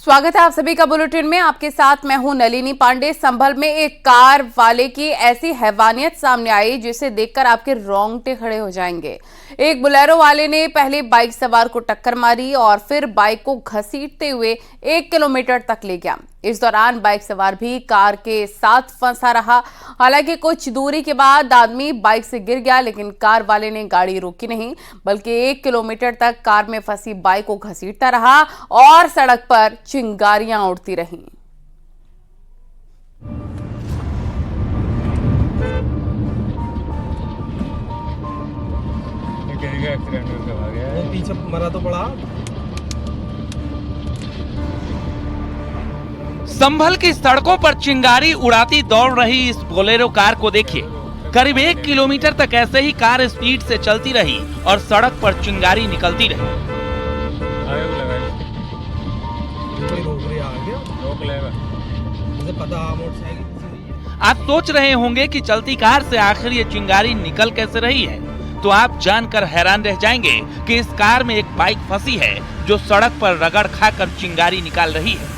स्वागत है आप सभी का बुलेटिन में। आपके साथ मैं हूं नलिनी पांडे। संभल में एक कार वाले की ऐसी हैवानियत सामने आई जिसे देखकर आपके रोंगटे खड़े हो जाएंगे। एक बोलेरो वाले ने पहले बाइक सवार को टक्कर मारी और फिर बाइक को घसीटते हुए 1 किलोमीटर तक ले गया। इस दौरान बाइक सवार भी कार के साथ फंसा रहा। हालांकि कुछ दूरी के बाद आदमी बाइक से गिर गया, लेकिन कार वाले ने गाड़ी रोकी नहीं, बल्कि 1 किलोमीटर तक कार में फंसी बाइक को घसीटता रहा और सड़क पर चिंगारियां उड़ती रहीं। वो पीछे मरा तो पड़ा। संभल की सड़कों पर चिंगारी उड़ाती दौड़ रही इस बोलेरो कार को देखिए। करीब 1 किलोमीटर तक ऐसे ही कार स्पीड से चलती रही और सड़क पर चिंगारी निकलती रही। आप सोच रहे होंगे कि चलती कार से आखिर ये चिंगारी निकल कैसे रही है, तो आप जानकर हैरान रह जाएंगे कि इस कार में एक बाइक फंसी है जो सड़क पर रगड़ खाकर चिंगारी निकाल रही है।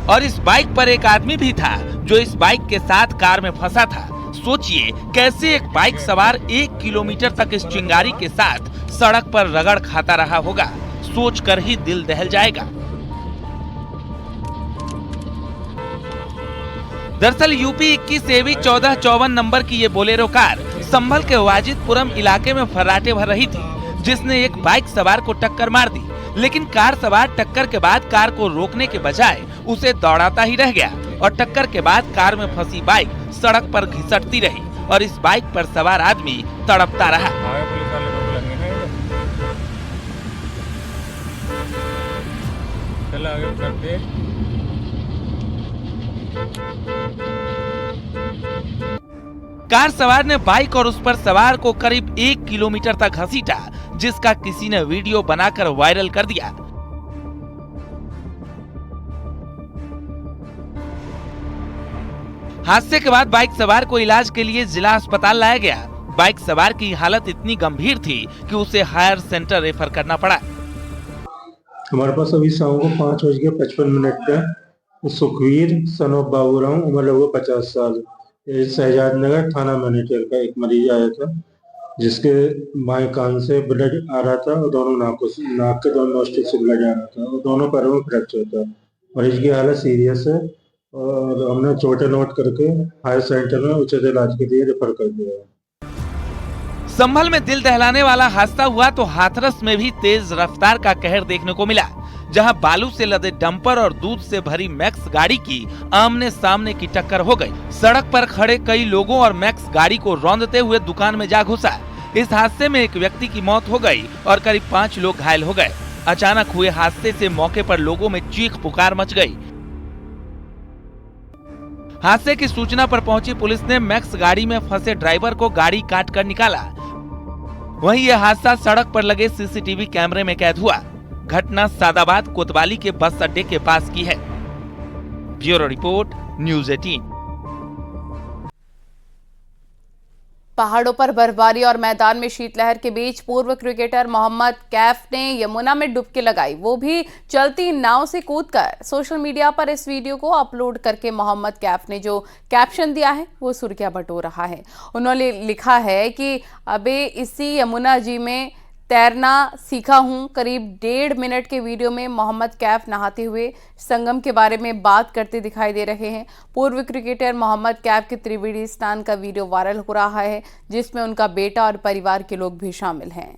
और इस बाइक पर एक आदमी भी था जो इस बाइक के साथ कार में फंसा था। सोचिए कैसे एक बाइक सवार 1 किलोमीटर तक इस चिंगारी के साथ सड़क पर रगड़ खाता रहा होगा। सोचकर ही दिल दहल जाएगा। दरअसल यूपी 21 एवी 1454 नंबर की ये बोलेरो कार संभल के वाजिदपुरम इलाके में फर्राटे भर रही थी, जिसने एक बाइक सवार को टक्कर मार दी। लेकिन कार सवार टक्कर के बाद कार को रोकने के बजाय उसे दौड़ाता ही रह गया और टक्कर के बाद कार में फंसी बाइक सड़क पर घिसटती रही और इस बाइक पर सवार आदमी तड़पता रहा। कार सवार ने बाइक और उस पर सवार को करीब 1 किलोमीटर तक घसीटा, जिसका किसी ने वीडियो बनाकर वायरल कर दिया। हादसे के बाद बाइक सवार को इलाज के लिए जिला अस्पताल लाया गया। बाइक सवार की हालत इतनी गंभीर थी कि उसे हायर सेंटर रेफर करना पड़ा। हमारे पास अभी शाम को 5:55 पे सुखवीर सन ऑफ बाबूराम, उम्र लगभग 50 साल, शहजाद नगर थाना मैनेजर का एक मरीज आया था, जिसके बाएं कान से ब्लड आ रहा था और दोनों नाक के दोनों नोस्ट्रिल से ब्लड आ रहा था और दोनों पैरों में फ्रैक्चर था। मरीज की हालत सीरियस है और हमने चोटें नोट करके हायर सेंटर में उचित इलाज के लिए रेफर कर दिया है। संभल में दिल दहलाने वाला हादसा हुआ तो हाथरस में भी तेज रफ्तार का कहर देखने को मिला, जहां बालू से लदे डंपर और दूध से भरी मैक्स गाड़ी की आमने सामने की टक्कर हो गई। सड़क पर खड़े कई लोगों और मैक्स गाड़ी को रौंदते हुए दुकान में जा घुसा। इस हादसे में एक व्यक्ति की मौत हो गई और करीब 5 लोग घायल हो गए। अचानक हुए हादसे से मौके पर लोगों में चीख पुकार मच गई। हादसे की सूचना पर पहुंची पुलिस ने मैक्स गाड़ी में फंसे ड्राइवर को गाड़ी काट कर निकाला। वहीं यह हादसा सड़क पर लगे सीसीटीवी कैमरे में कैद हुआ। घटना सादाबाद कोतवाली के बस अड्डे के पास की है। Bureau report, news 18। पहाड़ों पर बर्फबारी और मैदान में शीतलहर के बीच पूर्व क्रिकेटर मोहम्मद कैफ ने यमुना में डुबकी लगाई, वो भी चलती नाव से कूदकर। सोशल मीडिया पर इस वीडियो को अपलोड करके मोहम्मद कैफ ने जो कैप्शन दिया है वो सुर्खियां बटोर रहा है। उन्होंने लिखा है कि अबे इसी यमुना जी में तैरना सीखा हूं। करीब 1.5 मिनट के वीडियो में मोहम्मद कैफ नहाते हुए संगम के बारे में बात करते दिखाई दे रहे हैं। पूर्व क्रिकेटर मोहम्मद कैफ के त्रिवेणी स्नान का वीडियो वायरल हो रहा है, जिसमें उनका बेटा और परिवार के लोग भी शामिल हैं।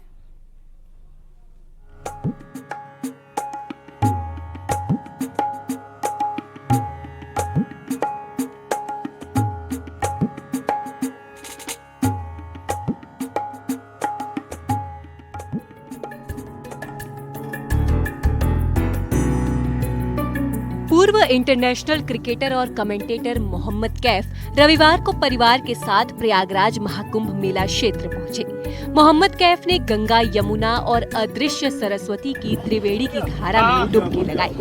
पूर्व इंटरनेशनल क्रिकेटर और कमेंटेटर मोहम्मद कैफ रविवार को परिवार के साथ प्रयागराज महाकुंभ मेला क्षेत्र पहुंचे। मोहम्मद कैफ ने गंगा, यमुना और अदृश्य सरस्वती की त्रिवेणी की धारा में डुबकी लगाई।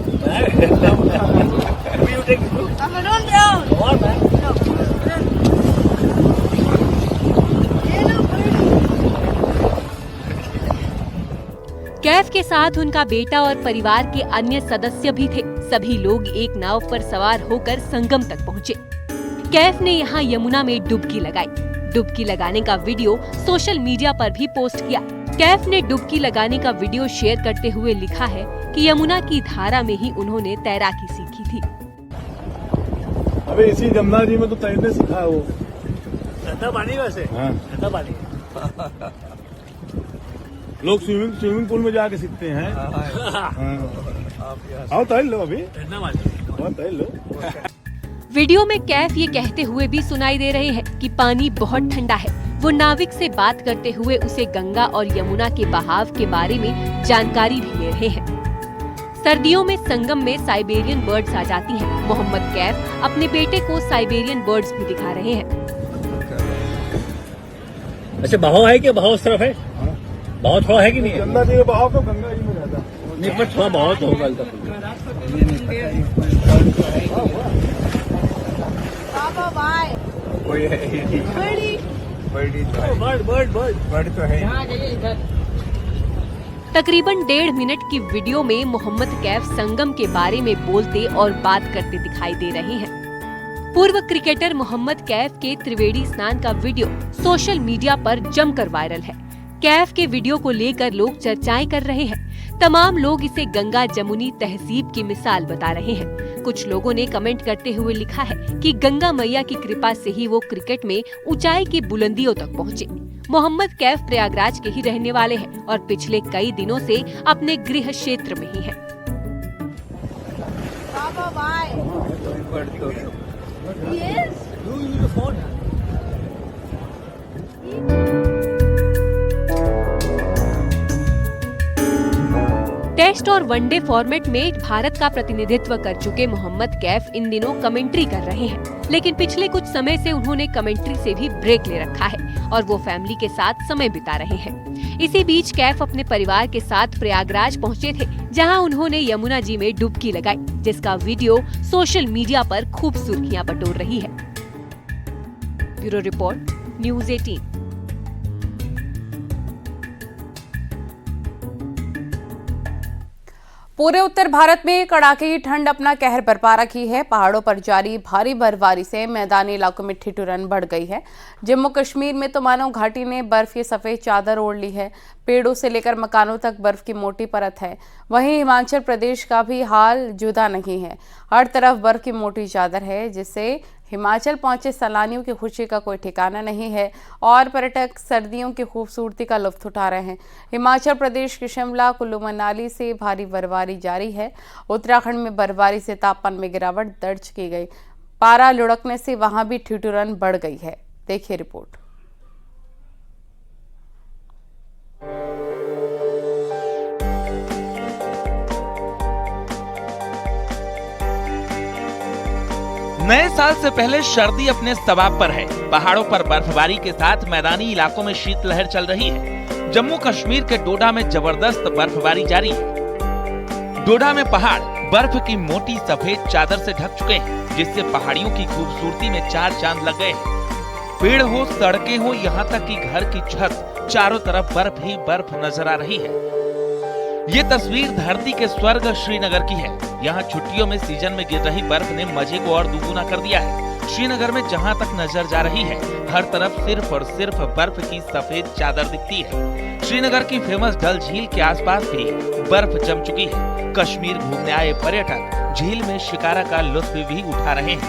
कैफ के साथ उनका बेटा और परिवार के अन्य सदस्य भी थे। सभी लोग एक नाव पर सवार होकर संगम तक पहुँचे। कैफ ने यहाँ यमुना में डुबकी लगाई। डुबकी लगाने का वीडियो सोशल मीडिया पर भी पोस्ट किया। कैफ ने डुबकी लगाने का वीडियो शेयर करते हुए लिखा है कि यमुना की धारा में ही उन्होंने तैराकी सीखी थी। अबे इसी गंगा जी में तो तैरने सीखा है वो। ठंडा पानी वैसे। हाँ। ठंडा पानी। लोग स्विमिंग पूल में जाके सीखते हैं। आओ तैर लो अभी। ठंडा पानी। तैर लो। वीडियो में कैफ ये कहते हुए भी सुनाई दे रहे हैं कि पानी बहुत ठंडा है। वो नाविक से बात करते हुए उसे गंगा और यमुना के बहाव के बारे में जानकारी भी ले रहे हैं। सर्दियों में संगम में साइबेरियन बर्ड्स आ जाती हैं। मोहम्मद कैफ अपने बेटे को साइबेरियन बर्ड्स भी दिखा रहे हैं। अच्छा बहाव है कि बहाव उस तरफ है? बहाव थोड़ा है कि नहीं है? गंगा जी का बहाव तो गंगा जी में रहता है। नहीं पर थोड़ा बहाव तो होगा। बर्ड तो है। तकरीबन 1.5 मिनट की वीडियो में मोहम्मद कैफ संगम के बारे में बोलते और बात करते दिखाई दे रहे हैं। पूर्व क्रिकेटर मोहम्मद कैफ के त्रिवेणी स्नान का वीडियो सोशल मीडिया पर जमकर वायरल है। कैफ के वीडियो को लेकर लोग चर्चाएं कर रहे हैं। तमाम लोग इसे गंगा जमुनी तहजीब की मिसाल बता रहे हैं। कुछ लोगों ने कमेंट करते हुए लिखा है कि गंगा मैया की कृपा से ही वो क्रिकेट में ऊंचाई की बुलंदियों तक पहुँचे। मोहम्मद कैफ प्रयागराज के ही रहने वाले हैं और पिछले कई दिनों से अपने गृह क्षेत्र में ही हैं। टेस्ट और वनडे फॉर्मेट में भारत का प्रतिनिधित्व कर चुके मोहम्मद कैफ इन दिनों कमेंट्री कर रहे हैं, लेकिन पिछले कुछ समय से उन्होंने कमेंट्री से भी ब्रेक ले रखा है और वो फैमिली के साथ समय बिता रहे हैं। इसी बीच कैफ अपने परिवार के साथ प्रयागराज पहुंचे थे, जहां उन्होंने यमुना जी में डुबकी लगाई, जिसका वीडियो सोशल मीडिया पर खूब सुर्खियां बटोर रही है। Bureau report, news 18। पूरे उत्तर भारत में कड़ाके की ठंड अपना कहर बरपा रखी है। पहाड़ों पर जारी भारी बर्फबारी से मैदानी इलाकों में ठिठुरन बढ़ गई है। जम्मू कश्मीर में तो मानो घाटी ने बर्फ की सफेद चादर ओढ़ ली है। पेड़ों से लेकर मकानों तक बर्फ की मोटी परत है। वहीं हिमाचल प्रदेश का भी हाल जुदा नहीं है। हर तरफ बर्फ की मोटी चादर है, जिससे हिमाचल पहुंचे सैलानियों की खुशी का कोई ठिकाना नहीं है और पर्यटक सर्दियों की खूबसूरती का लुत्फ उठा रहे हैं। हिमाचल प्रदेश के शिमला, कुल्लू मनाली से भारी बर्फबारी जारी है। उत्तराखंड में बर्फबारी से तापमान में गिरावट दर्ज की गई। पारा लुढ़कने से वहां भी ठिठुरन बढ़ गई है। देखिए रिपोर्ट। नए साल से पहले सर्दी अपने सवाब पर है। पहाड़ों पर बर्फबारी के साथ मैदानी इलाकों में शीतलहर चल रही है। जम्मू कश्मीर के डोडा में जबरदस्त बर्फबारी जारी है। डोडा में पहाड़ बर्फ की मोटी सफेद चादर से ढक चुके हैं, जिससे पहाड़ियों की खूबसूरती में चार चांद लग गए हैं। पेड़ हो, सड़कें हो, यहाँ तक कि घर की छत, चारों तरफ बर्फ ही बर्फ नजर आ रही है। ये तस्वीर धरती के स्वर्ग श्रीनगर की है। यहाँ छुट्टियों में सीजन में गिर रही बर्फ ने मजे को और दुगुना कर दिया है। श्रीनगर में जहाँ तक नजर जा रही है, हर तरफ सिर्फ और सिर्फ बर्फ की सफेद चादर दिखती है। श्रीनगर की फेमस डल झील के आसपास भी बर्फ जम चुकी है। कश्मीर घूमने आए पर्यटक झील में शिकारा का लुत्फ भी उठा रहे हैं।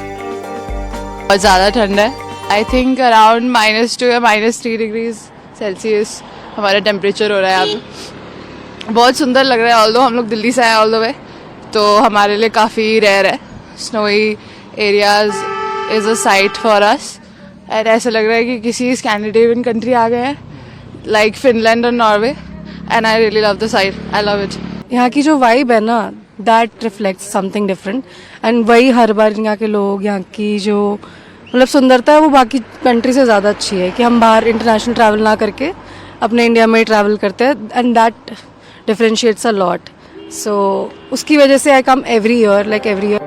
बहुत ज्यादा ठंड है। आई थिंक अराउंड -2 या -3 डिग्री सेल्सियस हमारा टेम्परेचर हो रहा है यहाँ पे। बहुत सुंदर लग रहा है। ऑल्दो हम लोग दिल्ली से आए ऑल द वे, तो हमारे लिए काफ़ी रेयर है। Snowy areas is a site for us and ऐसा लग रहा है कि किसी स्कैंडिनेवियन कंट्री आ गए हैं, लाइक फिनलैंड और Norway, and I really love the site. I love it. यहाँ की जो वाइब है ना, that reflects something different, and वही हर बार यहाँ के लोग, यहाँ की जो मतलब सुंदरता है वो बाकी कंट्री से ज़्यादा अच्छी है कि हम बाहर इंटरनेशनल ट्रैवल ना करके अपने इंडिया में ही ट्रैवल करते हैं, and that differentiates a lot. So उसकी वजह से I come every year, like every year.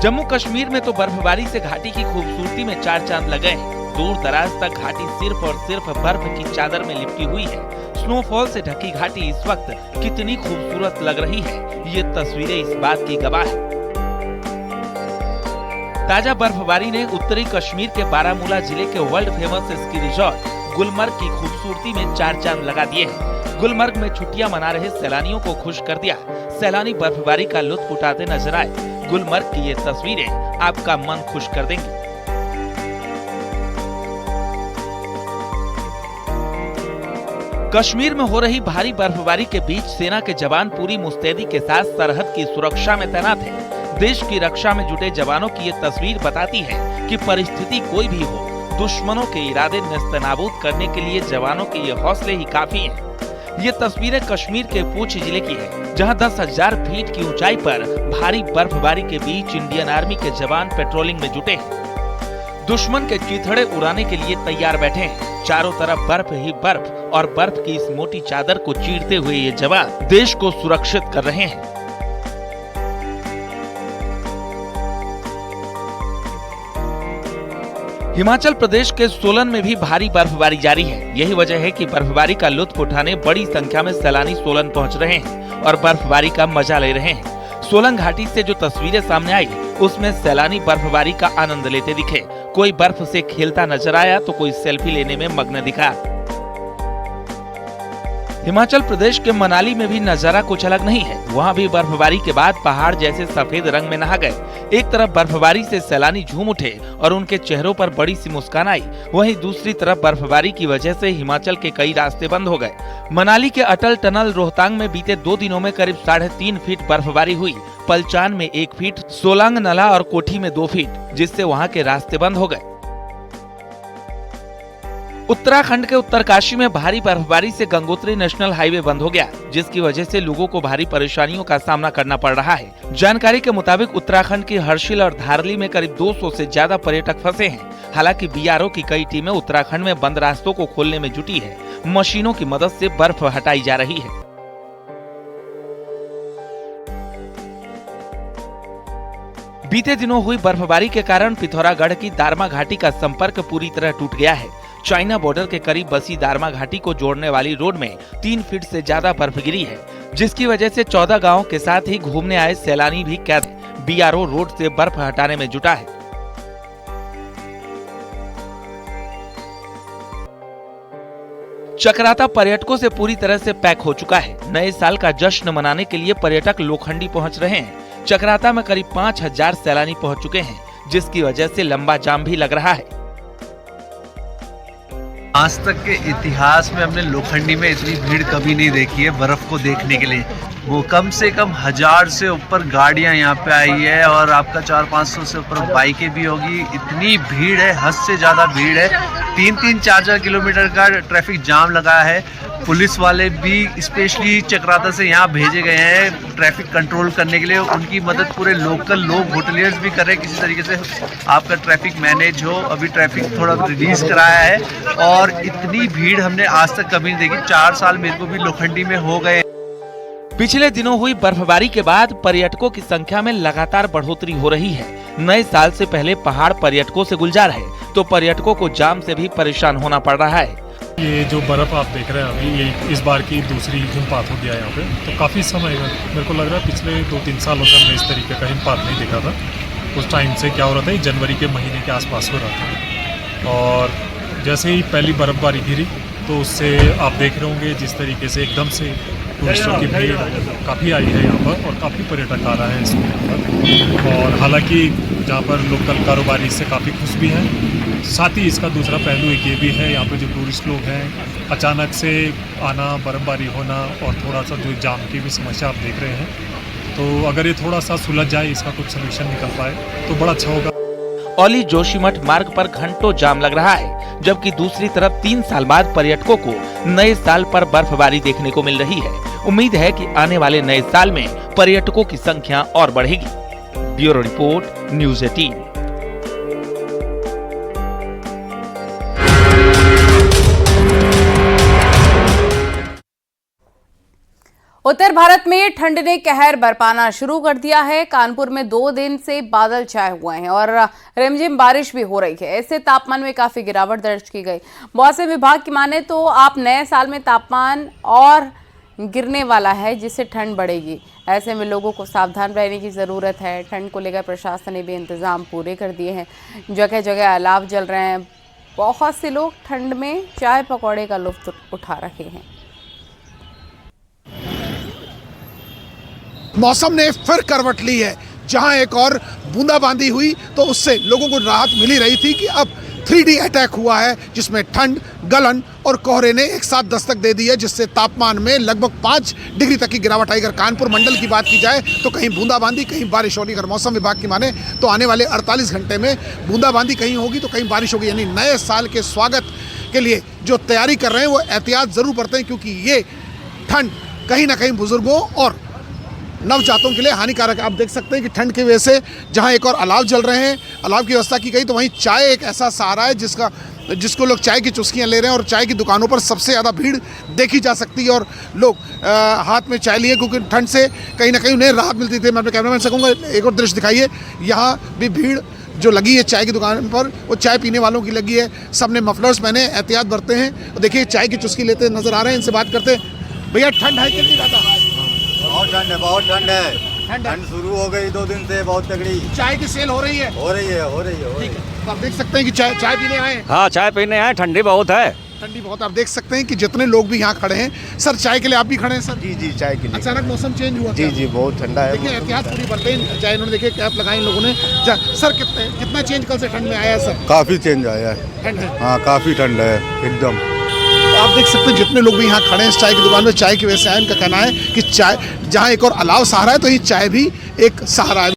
Jammu Kashmir में तो बर्फबारी से घाटी की खूबसूरती में चार चांद लगे हैं। दूर दराज तक घाटी सिर्फ और सिर्फ बर्फ की चादर में लिपटी हुई है। स्नोफॉल से ढकी घाटी इस वक्त कितनी खूबसूरत लग रही है, ये तस्वीरें इस बात की गवाह है। ताजा बर्फबारी ने उत्तरी कश्मीर के बारामूला जिले के world famous ski resort Gulmarg की खूबसूरती में चार चांद लगा दिए हैं। गुलमर्ग में छुट्टियां मना रहे सैलानियों को खुश कर दिया। सैलानी बर्फबारी का लुत्फ उठाते नजर आए। गुलमर्ग की ये तस्वीरें आपका मन खुश कर देंगी। कश्मीर में हो रही भारी बर्फबारी के बीच सेना के जवान पूरी मुस्तैदी के साथ सरहद की सुरक्षा में तैनात हैं। देश की रक्षा में जुटे जवानों की ये तस्वीर बताती है कि परिस्थिति कोई भी हो, दुश्मनों के इरादे नेस्तनाबूद करने के लिए जवानों के ये हौसले ही काफी हैं। ये तस्वीरें कश्मीर के पूंछ जिले की है, जहां 10,000 फीट की ऊंचाई पर भारी बर्फबारी के बीच इंडियन आर्मी के जवान पेट्रोलिंग में जुटे हैं। दुश्मन के चीथड़े उड़ाने के लिए तैयार बैठे हैं। चारों तरफ बर्फ ही बर्फ और बर्फ की इस मोटी चादर को चीरते हुए ये जवान देश को सुरक्षित कर रहे हैं। हिमाचल प्रदेश के सोलन में भी भारी बर्फबारी जारी है। यही वजह है कि बर्फबारी का लुत्फ उठाने बड़ी संख्या में सैलानी सोलन पहुंच रहे हैं और बर्फबारी का मजा ले रहे हैं। सोलन घाटी से जो तस्वीरें सामने आई, उसमें सैलानी बर्फबारी का आनंद लेते दिखे। कोई बर्फ से खेलता नजर आया तो कोई सेल्फी लेने में मग्न दिखा। हिमाचल प्रदेश के मनाली में भी नजारा कुछ अलग नहीं है। वहाँ भी बर्फबारी के बाद पहाड़ जैसे सफेद रंग में नहा गए। एक तरफ बर्फबारी से सैलानी झूम उठे और उनके चेहरों पर बड़ी सी मुस्कान आई, वहीं दूसरी तरफ बर्फबारी की वजह से हिमाचल के कई रास्ते बंद हो गए। मनाली के अटल टनल रोहतांग में बीते 2 दिनों में करीब 3.5 फीट बर्फबारी हुई। पलचान में 1 फीट, सोलांग नला और कोठी में 2 फीट, जिससे वहाँ के रास्ते बंद हो गए। उत्तराखंड के उत्तरकाशी में भारी बर्फबारी से गंगोत्री नेशनल हाईवे बंद हो गया, जिसकी वजह से लोगों को भारी परेशानियों का सामना करना पड़ रहा है। जानकारी के मुताबिक उत्तराखंड की हर्षिल और धारली में करीब 200 से ज्यादा पर्यटक फंसे हैं। हालांकि बीआरओ की कई टीमें उत्तराखंड में बंद रास्तों को खोलने में जुटी है। मशीनों की मदद से बर्फ हटाई जा रही है। बीते दिनों हुई बर्फबारी के कारण पिथौरागढ़ की दारमा घाटी का संपर्क पूरी तरह टूट गया है। चाइना बॉर्डर के करीब बसी दारमा घाटी को जोड़ने वाली रोड में 3 फीट से ज्यादा बर्फ गिरी है, जिसकी वजह से 14 गांवों के साथ ही घूमने आए सैलानी भी कैद हैं। बीआरओ रोड से बर्फ हटाने में जुटा है। चक्राता पर्यटकों से पूरी तरह से पैक हो चुका है। नए साल का जश्न मनाने के लिए पर्यटक लोखंडी पहुंच रहे हैं। चक्राता में करीब 5,000 सैलानी पहुंच चुके हैं, जिसकी वजह से लंबा जाम भी लग रहा है। आज तक के इतिहास में हमने लोखंडी में इतनी भीड़ कभी नहीं देखी है बर्फ को देखने के लिए। वो कम से कम 1000 से ऊपर गाड़ियां यहाँ पे आई है और आपका 400-500 से ऊपर बाइकें भी होगी। इतनी भीड़ है, हद से ज़्यादा भीड़ है। 3-3, 4-4 किलोमीटर का ट्रैफिक जाम लगा है। पुलिस वाले भी स्पेशली चक्राता से यहाँ भेजे गए हैं ट्रैफिक कंट्रोल करने के लिए। उनकी मदद पूरे लोकल लोग, होटलियर्स भी कर रहे हैं किसी तरीके से आपका ट्रैफिक मैनेज हो। अभी ट्रैफिक थोड़ा रिलीज कराया है और इतनी भीड़ हमने आज तक कभी नहीं देखी। 4 साल मेरे को भी लोखंडी में हो गए। पिछले दिनों हुई बर्फबारी के बाद पर्यटकों की संख्या में लगातार बढ़ोतरी हो रही है। नए साल से पहले पहाड़ पर्यटकों से गुलजार है, तो पर्यटकों को जाम से भी परेशान होना पड़ रहा है। ये जो बर्फ़ आप देख रहे हैं अभी, ये इस बार की दूसरी हिमपात हो गया यहाँ पे। तो काफ़ी समय मेरे को लग रहा है पिछले 2-3 सालों से हमने इस तरीके का हिमपात नहीं देखा था। उस टाइम से क्या हो रहा था, ये जनवरी के महीने के आसपास हो रहा था। और जैसे ही पहली बर्फबारी गिरी तो उससे आप देख रहे होंगे जिस तरीके से एकदम से टूरिस्टों की भीड़ काफ़ी आई है यहाँ पर और काफ़ी पर्यटक आ रहा है इसमें यहाँ पर। और हालांकि जहाँ पर लोकल कारोबारी इससे काफ़ी खुश भी हैं। साथ ही इसका दूसरा पहलू एक ये भी है, यहाँ पे जो टूरिस्ट लोग हैं अचानक से आना, बर्फबारी होना और थोड़ा सा जो जाम की भी समस्या आप देख रहे हैं, तो अगर ये थोड़ा सा सुलझ जाए, इसका कुछ सोल्यूशन निकल पाए तो बड़ा अच्छा होगा। औली जोशीमठ मार्ग पर घंटों जाम लग रहा है, जबकि दूसरी तरफ 3 साल बाद पर्यटकों को नए साल पर बर्फबारी देखने को मिल रही है। उम्मीद है कि आने वाले नए साल में पर्यटकों की संख्या और बढ़ेगी। Bureau report, news 18। उत्तर भारत में ठंड ने कहर बरपाना शुरू कर दिया है। कानपुर में 2 दिन से बादल छाए हुए हैं और रिमझिम बारिश भी हो रही है। इससे तापमान में काफी गिरावट दर्ज की गई। मौसम विभाग की माने तो आप नए साल में तापमान और गिरने वाला है, जिससे ठंड बढ़ेगी। ऐसे में लोगों को सावधान रहने की जरूरत है। ठंड को लेकर प्रशासन ने भी इंतजाम पूरे कर दिए हैं। जगह जगह अलाव जल रहे हैं। बहुत से लोग ठंड में चाय पकौड़े का लुत्फ उठा रहे हैं। मौसम ने फिर करवट ली है। जहां एक और बूंदाबांदी हुई तो उससे लोगों को राहत मिल ही रही थी कि अब 3D अटैक हुआ है, जिसमें ठंड, गलन और कोहरे ने एक साथ दस्तक दे दी है, जिससे तापमान में लगभग 5 डिग्री तक की गिरावट आई। अगर कानपुर मंडल की बात की जाए तो कहीं बूंदाबांदी, कहीं बारिश होगी। अगर मौसम विभाग की माने तो आने वाले 48 घंटे में बूंदाबांदी कहीं होगी तो कहीं बारिश होगी। यानी नए साल के स्वागत के लिए जो तैयारी कर रहे हैं वो एहतियात जरूर बरतें, क्योंकि ये ठंड कहीं ना कहीं बुजुर्गों और नवजातों के लिए हानिकारक है। आप देख सकते हैं कि ठंड की वजह से जहां एक और अलाव जल रहे हैं, अलाव की व्यवस्था की गई, तो वहीं चाय एक ऐसा सहारा है जिसको लोग चाय की चुस्कियां ले रहे हैं और चाय की दुकानों पर सबसे ज़्यादा भीड़ देखी जा सकती है और लोग हाथ में चाय लिए, क्योंकि ठंड से कहीं ना कहीं उन्हें राहत मिलती थी। मैं अपने कैमरामैन से कहूँगा एक और दृश्य दिखाइए। यहाँ भी भीड़ जो लगी है चाय की दुकान पर, वो चाय पीने वालों की लगी है। सब ने मफलर्स पहने, एहतियात बरते हैं और देखिए चाय की चुस्की लेते नजर आ रहे हैं। इनसे बात करते हैं। भैया ठंड है कि नहीं ज़्यादा? बहुत ठंड है, बहुत ठंड है। ठंड शुरू हो गई 2 दिन से, बहुत तगड़ी। चाय की सेल हो रही है? हो रही है। ठीक है, तो आप देख सकते हैं कि चाय पीने आए। हाँ, चाय पीने आए। ठंडी बहुत है। ठंडी बहुत। आप देख सकते हैं कि जितने लोग भी यहाँ खड़े हैं। सर, चाय के लिए आप भी खड़े हैं सर? जी, चाय के लिए। अचानक मौसम चेंज हुआ? जी, बहुत ठंडा है। देखिए एहतियात पूरी बरते हैं। चाय इन्होंने देखिए कैप लगाई इन लोगों ने। सर कितना चेंज कल से ठंड में आया है सर? काफी चेंज आया है। ठंड है? हाँ, काफी ठंड है एकदम। आप देख सकते हैं जितने लोग भी यहाँ खड़े हैं इस चाय की दुकान में, चाय की वजह से आए। इनका कहना है कि चाय जहाँ एक और अलाव सहारा है तो ये चाय भी एक सहारा है।